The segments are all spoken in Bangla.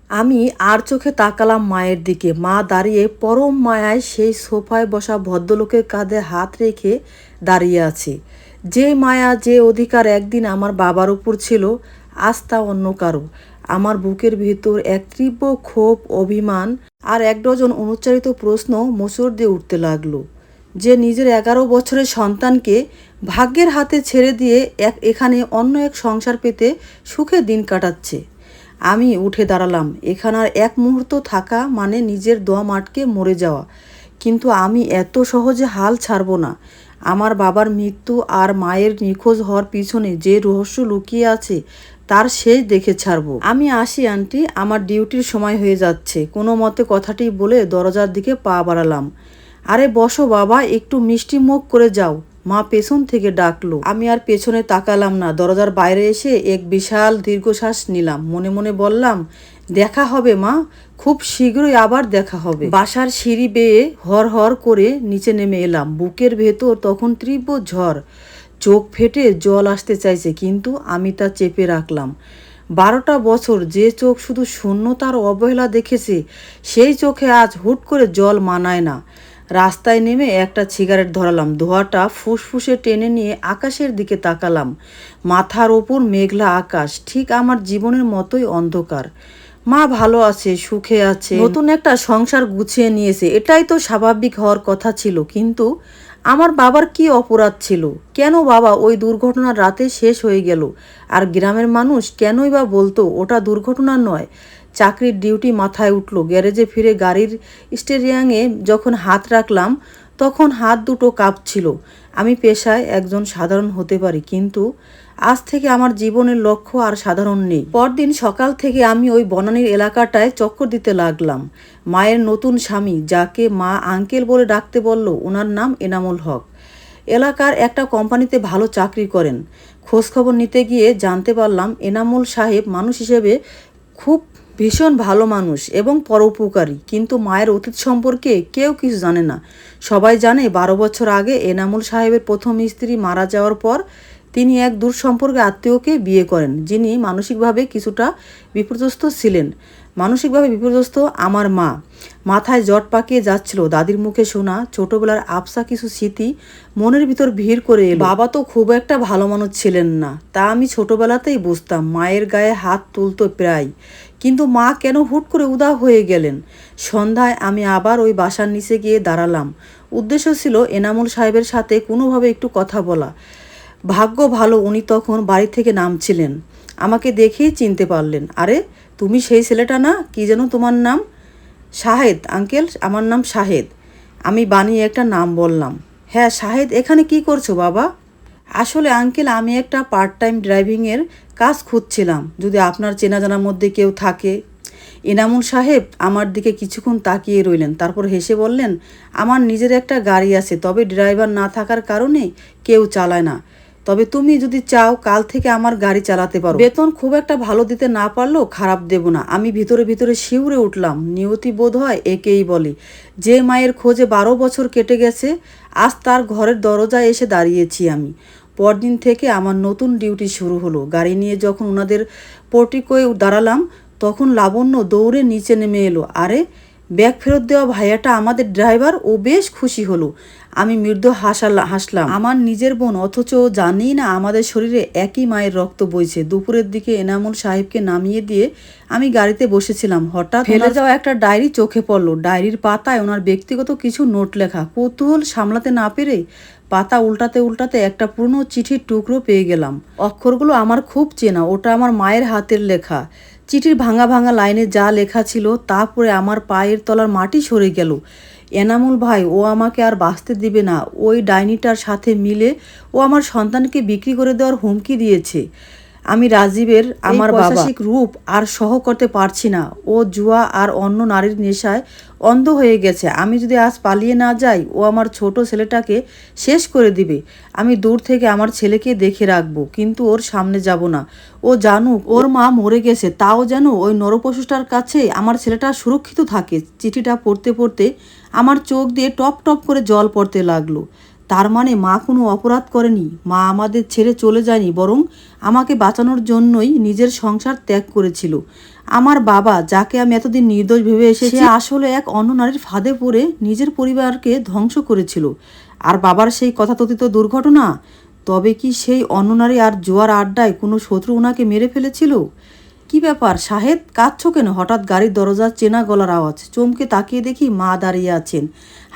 আমি আর চোখে তাকালাম মায়ের দিকে। মা দাঁড়িয়ে পরম মায়ায় সেই সোফায় বসা ভদ্রলোকের কাঁধে হাত রেখে দাঁড়িয়ে আছে। যে মায়া, যে অধিকার একদিন আমার বাবার উপর ছিল, আজ তা অন্য কারো। আমার বুকের ভিতর এক তীব্র ক্ষোভ, অভিমান আর এক ডজন অনুচ্চারিত প্রশ্ন মোচড় দিয়ে উঠতে লাগলো। যে নিজের 11 বছরের সন্তানকে ভাগ্যের হাতে ছেড়ে দিয়ে এখানে অন্য এক সংসার পেতে সুখে দিন কাটাচ্ছে। আমি উঠে দাঁড়ালাম। এখানে আর এক মুহূর্ত থাকা মানে নিজের দম আটকে মরে যাওয়া। কিন্তু আমি এত সহজে হাল ছাড়ব না। আমার বাবার মৃত্যু আর মায়ের নিখোঁজ হওয়ার পিছনে যে রহস্য লুকিয়ে আছে তার শেষ দেখে ছাড়ব। আমি আসি আন্টি, আমার ডিউটির সময় হয়ে যাচ্ছে। কোনো মতে কথাটি বলে দরজার দিকে পা বাড়ালাম। আরে বসো বাবা, একটু মিষ্টি মুখ করে যাও, মা পেছন থেকে ডাকলো। আমি আর পেছনে তাকালাম না। দরজার বাইরে এসে এক বিশাল দীর্ঘশ্বাস নিলাম। মনে মনে বললাম, দেখা হবে মা, খুব শীঘ্রই আবার দেখা হবে। বাসার সিঁড়ি বেয়ে হর হর করে নিচে নেমে এলাম। বুকের ভেতর তখন তীব্র ঝড়। চোখ ফেটে জল আসতে চাইছে, কিন্তু আমি তা চেপে রাখলাম। 12টা বছর যে চোখ শুধু শূন্যতার অবহেলা দেখেছে, সেই চোখে আজ হুট করে জল মানায় না। রাস্তায় নেমে একটা সিগারেট ধরালাম। ধোঁয়াটা ফুসফুসে টেনে নিয়ে আকাশের দিকে তাকালাম। মাথার ওপর মেঘলা আকাশ, ঠিক আমার জীবনের মতোই অন্ধকার। মা ভালো আছে, সুখে আছে, নতুন একটা সংসার গুছিয়ে নিয়েছে, এটাই তো স্বাভাবিক হওয়ার কথা ছিল। কিন্তু আমার বাবার কি অপরাধ ছিল? কেন বাবা ওই দুর্ঘটনার রাতে শেষ হয়ে গেল? আর গ্রামের মানুষ কেনই বা বলতো ওটা দুর্ঘটনা নয়? চাকরির ডিউটি মাথায় উঠল। গ্যারেজে ফিরে গাড়ির স্টিয়ারিংয়ে যখন হাত রাখলাম, তখন হাত দুটো কাঁপছিল। আমি পেশায় একজন সাধারণ হতে পারি, কিন্তু আজ থেকে আমার জীবনের লক্ষ্য আর সাধারণ নেই। পরদিন সকাল থেকে আমি ওই বনানীর এলাকাটায় চক্কর দিতে লাগলাম। মায়ের নতুন স্বামী, যাকে মা আঙ্কেল বলে ডাকতে বলল, ওনার নাম এনামুল হক। এলাকার একটা কোম্পানিতে ভালো চাকরি করেন। খোঁজখবর নিতে গিয়ে জানতে পারলাম এনামুল সাহেব মানুষ হিসেবে খুব ভীষণ ভালো মানুষ এবং পরোপকারী। কিন্তু মায়ের অতীত সম্পর্কে কেউ কিছু জানে না। সবাই জানে 12 বছর আগে এনামুল সাহেবের প্রথম স্ত্রী মারা যাওয়ার পর তিনি এক দূর সম্পর্কে আত্মীয়কে বিয়ে করেন, যিনি মানসিকভাবে কিছুটা বিপর্যস্ত ছিলেন। মানসিকভাবে বিপর্যস্ত আমার মা। মাথায় জট পাকিয়ে যাচ্ছিল। দাদির মুখে শোনা ছোটবেলার আবসা কিছু স্মৃতি মনের ভিতর ভিড় করে এলো। বাবা তো খুব একটা ভালো মানুষ ছিলেন না, তা আমি ছোটবেলাতেই বুঝতাম। মায়ের গায়ে হাত তুলতো প্রায়, কিন্তু মা কেন হুট করে উদাও হয়ে গেলেন? সন্ধ্যায় আমি আবার ওই বাসার নিচে গিয়ে দাঁড়ালাম। উদ্দেশ্য ছিল এনামুল সাহেবের সাথে কোনোভাবে একটু কথা বলা। ভাগ্য ভালো, উনি তখন বাড়ি থেকে নামছিলেন। আমাকে দেখেই চিনতে পারলেন। আরে তুমি সেই ছেলেটা না? কি যেন তোমার নাম? শাহেদ আঙ্কেল, আমার নাম শাহেদ। আমি বানিয়ে একটা নাম বললাম। হ্যাঁ শাহেদ, এখানে কি করছো বাবা? আসলে আঙ্কেল, আমি একটা পার্ট টাইম ড্রাইভিংয়ের কাজ খুঁজছিলাম, যদি আপনার চেনা জানার মধ্যে কেউ থাকে। এনামুল সাহেব আমার দিকে কিছুক্ষণ তাকিয়ে রইলেন, তারপর হেসে বললেন, আমার নিজের একটা গাড়ি আছে, তবে ড্রাইভার না থাকার কারণে কেউ চালায় না। তবে তুমি যদি চাও কাল থেকে আমার গাড়ি চালাতে পারো। বেতন খুব একটা ভালো দিতে না পারলেও খারাপ দেব না। আমি ভিতরে ভিতরে শিউরে উঠলাম। নিয়তি বোধ হয় একেই বলে। যে মায়ের খোঁজে 12 বছর কেটে গেছে, আজ তার ঘরের দরজায় এসে দাঁড়িয়েছি আমি। পরদিন থেকে আমার নতুন ডিউটি শুরু হলো। গাড়ি নিয়ে যখন ওনাদের পোর্টিকোয় দাঁড়ালাম, তখন লাবণ্য দৌড়ে নিচে নেমে এলো। আরে ব্যাগ ফেরত দেওয়া ভাইয়াটা আমাদের ড্রাইভার, ও বেশ খুশি হলো। আমি মৃদু হাসলাম। আমার নিজের বোন, অথচ জানি না আমাদের শরীরে একই মায়ের রক্ত বইছে। দুপুরের দিকে এনামুল সাহেবকে নামিয়ে দিয়ে আমি গাড়িতে বসেছিলাম। হঠাৎ ফেলে যাওয়া একটা ডায়েরি চোখে পড়লো। ডায়েরির পাতায় ওনার ব্যক্তিগত কিছু নোট লেখা। কৌতূহল সামলাতে না পেরে পাতা উল্টাতে উল্টাতে একটা পুরনো চিঠির টুকরো পেয়ে গেলাম। অক্ষরগুলো আমার খুব চেনা, ওটা আমার মায়ের হাতের লেখা। চিঠির ভাঙা ভাঙা লাইনে যা লেখা ছিল তা পড়ে আমার পায়ের তলার মাটি সরে গেল। এনামুল ভাই, ও আমাকে আর বাঁচতে দিবে না। ওই ডাইনিটার সাথে মিলে ও আমার সন্তানকে বিক্রি করে দেওয়ার হুমকি দিয়েছে। আমি রাজীবের আমার পৈশাচিক রূপ আর সহ করতে পারছি না। ও জুয়া আর অন্য নারীর নেশায় অন্ধ হয়ে গেছে। আমি যদি আজ পালিয়ে না যাই, ও আমার ছোট ছেলেটাকে শেষ করে দিবে। আমি দূর থেকে আমার ছেলেকে দেখে রাখবো, কিন্তু ওর সামনে যাব না। ও জানুক ওর মা মরে গেছে, তাও যেন ওই নরপশুটার কাছে আমার ছেলেটা সুরক্ষিত থাকে। চিঠিটা পড়তে পড়তে আমার চোখ দিয়ে টপ টপ করে জল পড়তে লাগলো। তার মানে মা কোনো অপরাধ করেনি, মা আমাদের ছেড়ে চলে যায়নি, বরং আমাকে বাঁচানোর জন্যই নিজের সংসার ত্যাগ করেছিল। আমার বাবা, যাকে আমি এতদিন নির্দোষ ভেবে এসেছি, সে আসলে এক অন্য নারীর ফাঁদে পড়ে নিজের পরিবারকে ধ্বংস করেছিল। আর বাবার সেই কথাতথিত দুর্ঘটনা, তবে কি সেই অন্য নারী আর জোয়ার আড্ডায় কোনো শত্রু ওনাকে মেরে ফেলেছিল? কি ব্যাপার শাহেদ, কাঁদছো কেন? হঠাৎ গাড়ির দরজার চেনা গলার আওয়াজ। চমকে তাকিয়ে দেখি মা দাঁড়িয়ে আছেন,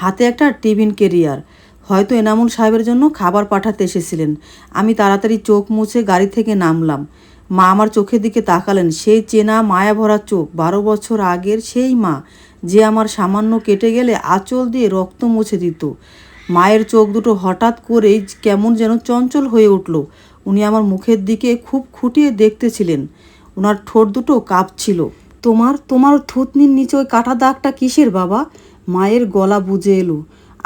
হাতে একটা টিফিন ক্যারিয়ার। হয়তো এনামুল সাহেবের জন্য খাবার পাঠাতে এসেছিলেন। আমি তাড়াতাড়ি চোখ মুছে গাড়ি থেকে নামলাম। মা আমার চোখের দিকে তাকালেন, সেই চেনা মায়া ভরা চোখ, 12 বছর আগের সেই মা, যে আমার সামান্য কেটে গেলে আঁচল দিয়ে রক্ত মুছে দিত। মায়ের চোখ দুটো হঠাৎ করেই কেমন যেন চঞ্চল হয়ে উঠল। উনি আমার মুখের দিকে খুব খুঁটিয়ে দেখতেছিলেন, ওনার ঠোঁট দুটো কাঁপছিল। তোমার তোমার থুতনির নিচে ওই কাটা দাগটা কিসের বাবা? মায়ের গলা বুঝে এলো।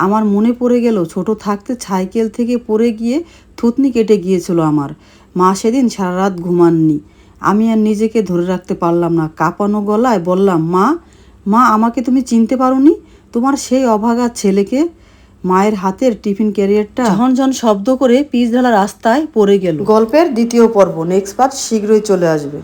আমার মনে পড়ে গেল ছোট থাকতে সাইকেল থেকে পড়ে গিয়ে থুতনি কেটে গিয়েছিল আমার। মা সেদিন সারা রাত ঘুমাননি। আমি আর নিজেকে ধরে রাখতে পারলাম না, কাঁপানো গলায় বললাম, মা, মা, আমাকে তুমি চিনতে পারোনি? তোমার সেই অভাগা ছেলেকে। মায়ের হাতের টিফিন ক্যারিয়ারটা ঝনঝন শব্দ করে পিচ ঢালা রাস্তায় পড়ে গেল। গল্পের দ্বিতীয় পর্ব নেক্সট পার্ট শীঘ্রই চলে আসবে।